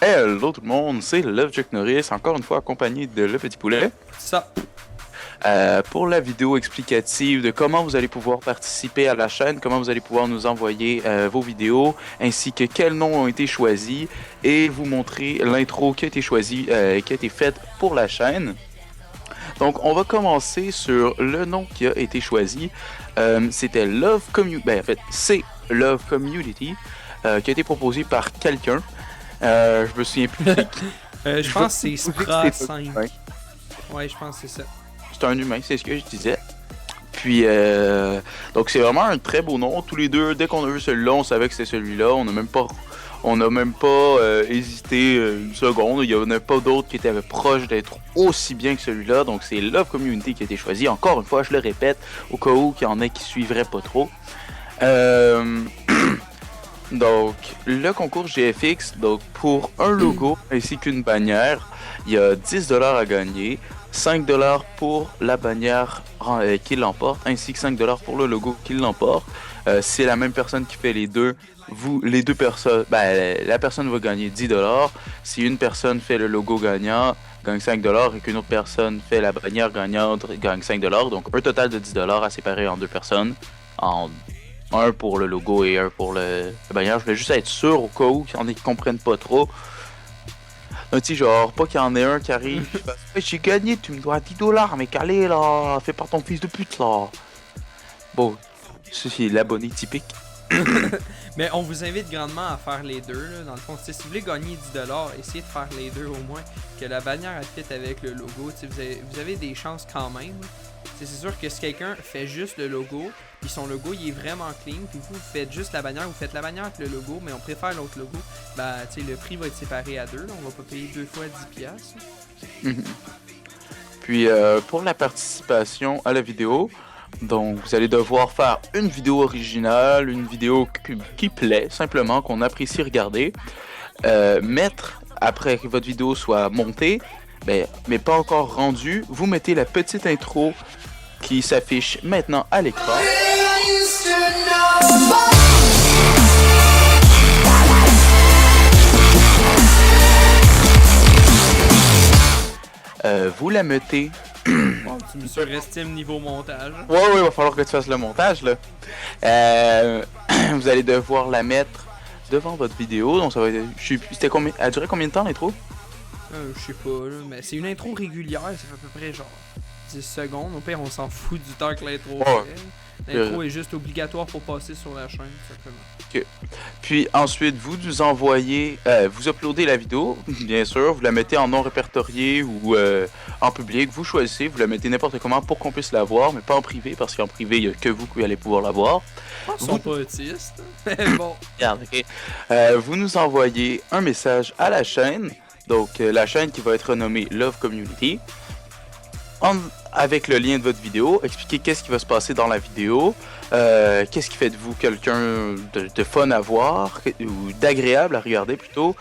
Hello tout le monde, c'est Love Jack Norris, encore une fois accompagné de Le Petit Poulet. Ça. Pour la vidéo explicative de comment vous allez pouvoir participer à la chaîne, comment vous allez pouvoir nous envoyer vos vidéos, ainsi que quels noms ont été choisis, et vous montrer l'intro qui a été choisie, qui a été faite pour la chaîne. Donc on va commencer sur le nom qui a été choisi. C'était Love Community, en fait c'est Love Community, qui a été proposé par quelqu'un. Je me souviens plus. Je pense que c'est Spra 5. Ouais. Ouais, je pense que c'est ça. C'est un humain, c'est ce que je disais. Puis, donc c'est vraiment un très beau nom. Tous les deux, dès qu'on a vu celui-là, on savait que c'était celui-là. On n'a même pas hésité une seconde. Il n'y en a pas d'autres qui étaient proches d'être aussi bien que celui-là. Donc c'est Love Community qui a été choisi. Encore une fois, je le répète, au cas où il y en a qui suivraient pas trop. Donc, le concours GFX, donc pour un logo ainsi qu'une bannière, il y a 10$ à gagner, 5$ pour la bannière qui l'emporte, ainsi que 5$ pour le logo qui l'emporte. C'est la même personne qui fait les deux. Les deux personnes, la personne va gagner 10$. Si une personne fait le logo gagnant, gagne 5$ et qu'une autre personne fait la bannière gagnante, gagne 5$. Donc, un total de 10$ à séparer en deux personnes. Un pour le logo et un pour la bannière. Je voulais juste être sûr au cas où il y en a qui comprennent pas trop. Donc, tu sais, genre, pas qu'il y en ait un qui arrive. J'ai gagné, tu me dois 10$, mais calé là, fais par ton fils de pute là. Bon, c'est l'abonné typique. Mais on vous invite grandement à faire les deux. Là. Dans le fond, si vous voulez gagner 10$, essayez de faire les deux au moins. Que la bannière elle fit avec le logo. Vous avez des chances quand même. C'est sûr que si quelqu'un fait juste le logo, puis son logo il est vraiment clean, puis vous faites juste la bannière, vous faites la bannière avec le logo, mais on préfère l'autre logo, le prix va être séparé à deux, là, on va pas payer deux fois 10$. Puis pour la participation à la vidéo, donc vous allez devoir faire une vidéo originale, une vidéo qui plaît, simplement, qu'on apprécie regarder, mettre, après que votre vidéo soit montée, mais pas encore rendue, vous mettez la petite intro qui s'affiche maintenant à l'écran. Vous la mettez. Wow, tu me surestimes niveau montage. Ouais, il va falloir que tu fasses le montage là. Vous allez devoir la mettre devant votre vidéo. Donc ça va être. C'était combien. Elle a duré combien de temps l'intro? Je sais pas, là, mais c'est une intro régulière, ça fait à peu près genre 10 secondes. Au pire, on s'en fout du temps que l'intro fait. L'intro est juste obligatoire pour passer sur la chaîne, simplement. Ok. Puis ensuite, vous nous envoyez, vous uploadez la vidéo, bien sûr, vous la mettez en non répertorié ou en public, vous choisissez, vous la mettez n'importe comment pour qu'on puisse la voir, mais pas en privé, parce qu'en privé, il n'y a que vous qui allez pouvoir la voir. Ils sont pas autistes, mais bon. Regarde, ok. Vous nous envoyez un message à la chaîne, donc la chaîne qui va être renommée Love Community, avec le lien de votre vidéo, expliquez qu'est-ce qui va se passer dans la vidéo, qu'est-ce qui fait de vous quelqu'un de fun à voir, ou d'agréable à regarder plutôt,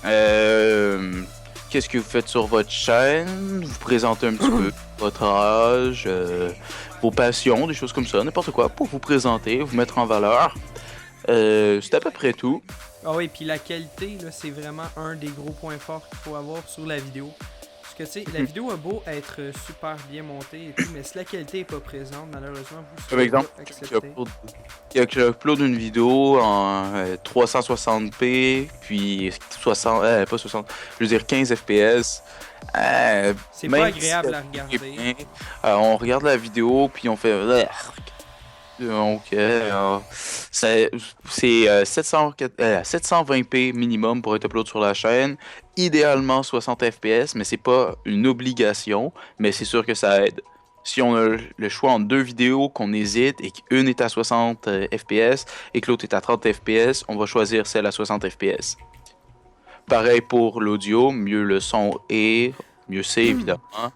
qu'est-ce que vous faites sur votre chaîne, vous présentez un petit peu votre âge, vos passions, des choses comme ça, n'importe quoi, pour vous présenter, vous mettre en valeur. C'est à peu près tout. Ah oui, puis la qualité, là, c'est vraiment un des gros points forts qu'il faut avoir sur la vidéo. Parce que, tu sais, la vidéo a beau être super bien montée et tout, mais si la qualité est pas présente, malheureusement, vous Par exemple, qui upload une vidéo en 360p, puis 60, pas 60, je veux dire 15 fps. C'est pas agréable à regarder. Bien, on regarde la vidéo, puis on fait... Donc, c'est 720p minimum pour être upload sur la chaîne. Idéalement 60 fps, mais c'est pas une obligation, mais c'est sûr que ça aide. Si on a le choix entre deux vidéos qu'on hésite et qu'une est à 60 fps et que l'autre est à 30 fps, on va choisir celle à 60 fps. Pareil pour l'audio, mieux le son est, mieux c'est évidemment.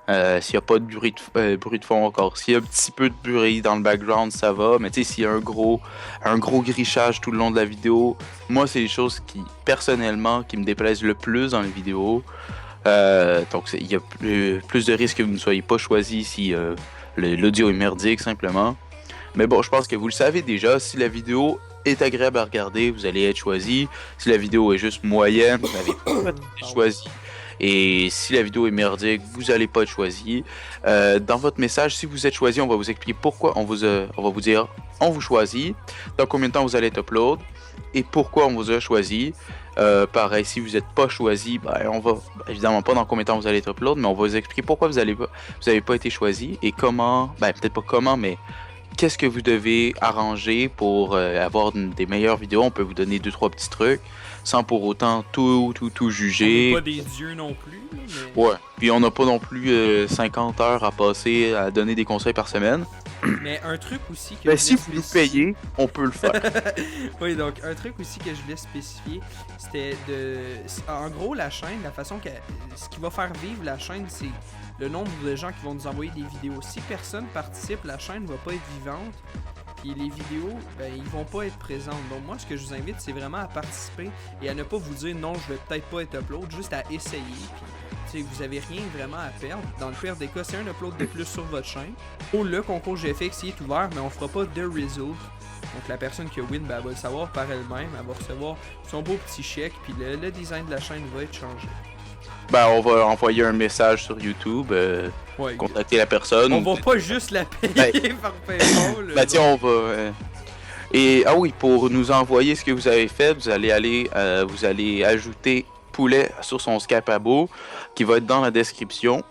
S'il n'y a pas de bruit de fond encore, s'il y a un petit peu de bruit dans le background, ça va. Mais tu sais, s'il y a un gros grichage tout le long de la vidéo, moi, c'est les choses qui, personnellement, qui me déplaisent le plus dans les vidéos. Donc, il y a plus de risques que vous ne soyez pas choisi si L'audio est merdique simplement. Mais bon, je pense que vous le savez déjà, si la vidéo est agréable à regarder, vous allez être choisi. Si la vidéo est juste moyenne, vous n'avez pas été choisi. Et si la vidéo est merdique, vous n'allez pas être choisi. Dans votre message, si vous êtes choisi, on va vous expliquer pourquoi on va vous dire on vous choisit, dans combien de temps vous allez être upload et pourquoi on vous a choisi. Pareil, si vous n'êtes pas choisi, ben, on va évidemment pas dans combien de temps vous allez être upload, mais on va vous expliquer pourquoi vous avez pas été choisi et comment, ben peut-être pas comment, mais qu'est-ce que vous devez arranger pour avoir des meilleures vidéos. On peut vous donner 2-3 petits trucs sans pour autant tout juger. On n'est pas des dieux non plus. Mais... Ouais, puis on n'a pas non plus 50 heures à passer à donner des conseils par semaine. Mais un truc aussi que Ben, si vous nous payez, on peut le faire. Oui, donc un truc aussi que je voulais spécifier, c'était de... En gros, la chaîne, la façon que... Ce qui va faire vivre la chaîne, c'est le nombre de gens qui vont nous envoyer des vidéos. Si personne participe, la chaîne va pas être vivante. Puis les vidéos, ben, ils vont pas être présentes. Donc moi, ce que je vous invite, c'est vraiment à participer et à ne pas vous dire non, je vais peut-être pas être upload, juste à essayer. Puis, vous avez rien vraiment à perdre. Dans le pire des cas, c'est un upload de plus sur votre chaîne. Oh, le concours GFX, il est ouvert, mais on fera pas de result. Donc la personne qui a win, ben, elle va le savoir par elle-même. Elle va recevoir son beau petit chèque, puis le design de la chaîne va être changé. Ben, on va envoyer un message sur YouTube, ouais, contacter la personne. On va pas juste la payer par PayPal. Ben tiens, on va... Et, ah oui, pour nous envoyer ce que vous avez fait, vous allez ajouter Poulet sur son Skype abo, qui va être dans la description.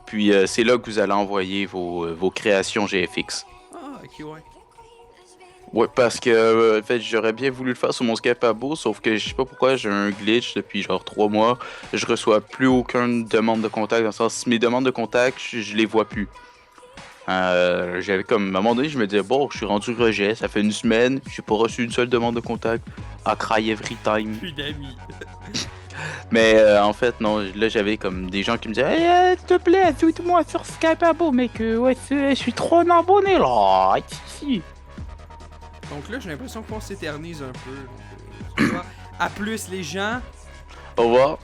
Puis c'est là que vous allez envoyer vos créations GFX. Ah, ok, ouais. Ouais, parce que en fait, j'aurais bien voulu le faire sur mon Skype abo, sauf que je sais pas pourquoi j'ai un glitch depuis genre 3 mois. Je reçois plus aucune demande de contact, dans le sens mes demandes de contact, je les vois plus. J'avais comme à un moment donné, je me disais bon, je suis rendu rejet, ça fait une semaine, j'ai pas reçu une seule demande de contact. I cry every time. Plus d'amis. Mais en fait, non, là j'avais comme des gens qui me disaient hey, s'il te plaît, ajoute-moi sur Skype abo, mec, ouais, je suis trop en abonné là. Ici. Donc là, j'ai l'impression qu'on s'éternise un peu. Donc, à plus les gens. Au revoir.